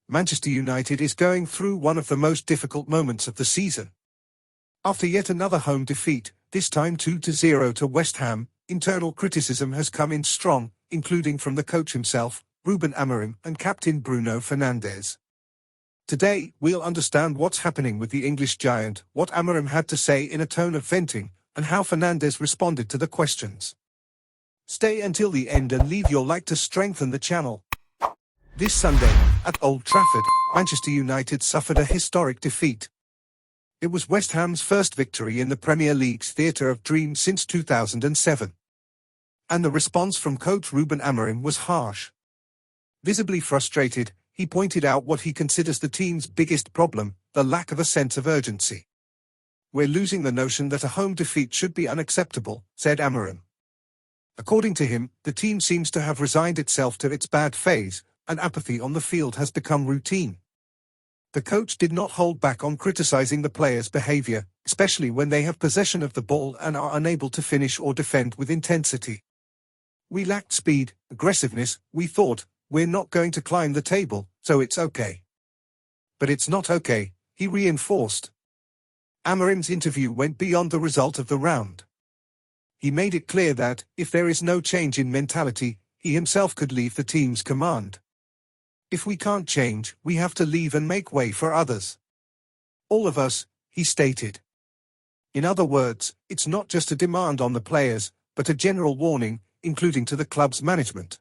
Manchester United is going through one of the most difficult moments of the season. After yet another home defeat, this time 2-0 to West Ham, internal criticism has come in strong, including from the coach himself, Ruben Amorim, and captain Bruno Fernandes. Today, we'll understand what's happening with the English giant, what Amorim had to say in a tone of venting, and how Fernandes responded to the questions. Stay until the end and leave your like to strengthen the channel. This Sunday, at Old Trafford, Manchester United suffered a historic defeat. It was West Ham's first victory in the Premier League's theatre of dreams since 2007. And the response from coach Ruben Amorim was harsh. Visibly frustrated, he pointed out what he considers the team's biggest problem, the lack of a sense of urgency. "We're losing the notion that a home defeat should be unacceptable," said Amorim. According to him, the team seems to have resigned itself to its bad phase, and apathy on the field has become routine. The coach did not hold back on criticizing the players' behavior, especially when they have possession of the ball and are unable to finish or defend with intensity. "We lacked speed, aggressiveness, we thought, we're not going to climb the table, so it's okay." But it's not okay, he reinforced. Amorim's interview went beyond the result of the round. He made it clear that, if there is no change in mentality, he himself could leave the team's command. "If we can't change, we have to leave and make way for others. All of us," he stated. In other words, it's not just a demand on the players, but a general warning, including to the club's management.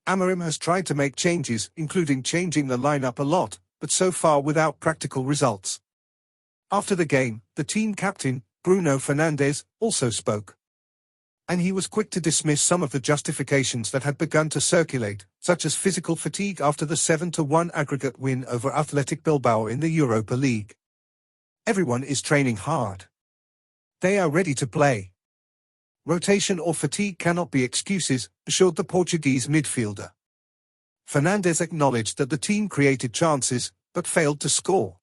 Amorim has tried to make changes, including changing the lineup a lot, but so far without practical results. After the game, the team captain, Bruno Fernandes, also spoke. And he was quick to dismiss some of the justifications that had begun to circulate, such as physical fatigue after the 7-1 aggregate win over Athletic Bilbao in the Europa League. "Everyone is training hard. They are ready to play. Rotation or fatigue cannot be excuses," assured the Portuguese midfielder. Fernandes acknowledged that the team created chances, but failed to score.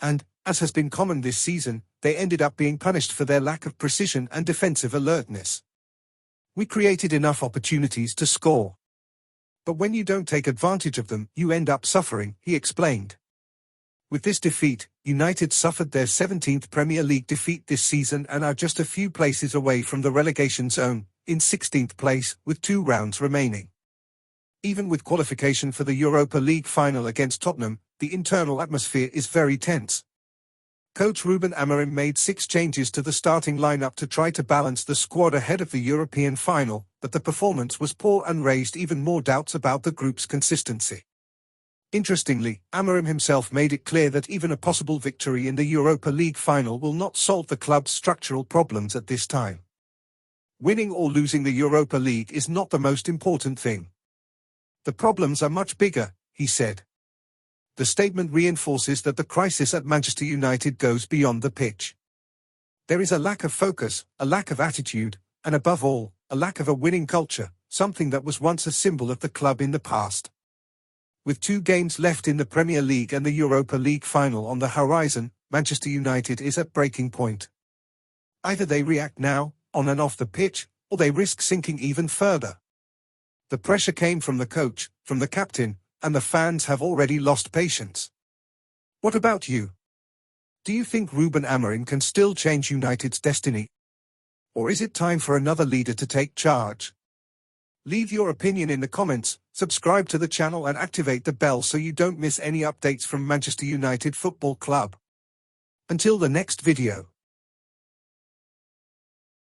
And, as has been common this season, they ended up being punished for their lack of precision and defensive alertness. "We created enough opportunities to score. But when you don't take advantage of them, you end up suffering," he explained. With this defeat, United suffered their 17th Premier League defeat this season and are just a few places away from the relegation zone, in 16th place, with 2 rounds remaining. Even with qualification for the Europa League final against Tottenham, the internal atmosphere is very tense. Coach Ruben Amorim made 6 changes to the starting lineup to try to balance the squad ahead of the European final, but the performance was poor and raised even more doubts about the group's consistency. Interestingly, Amorim himself made it clear that even a possible victory in the Europa League final will not solve the club's structural problems at this time. "Winning or losing the Europa League is not the most important thing. The problems are much bigger," he said. The statement reinforces that the crisis at Manchester United goes beyond the pitch. There is a lack of focus, a lack of attitude, and above all, a lack of a winning culture, something that was once a symbol of the club in the past. With 2 games left in the Premier League and the Europa League final on the horizon, Manchester United is at breaking point. Either they react now, on and off the pitch, or they risk sinking even further. The pressure came from the coach, from the captain, and the fans have already lost patience. What about you? Do you think Ruben Amorim can still change United's destiny? Or is it time for another leader to take charge? Leave your opinion in the comments, subscribe to the channel and activate the bell so you don't miss any updates from Manchester United Football Club. Until the next video.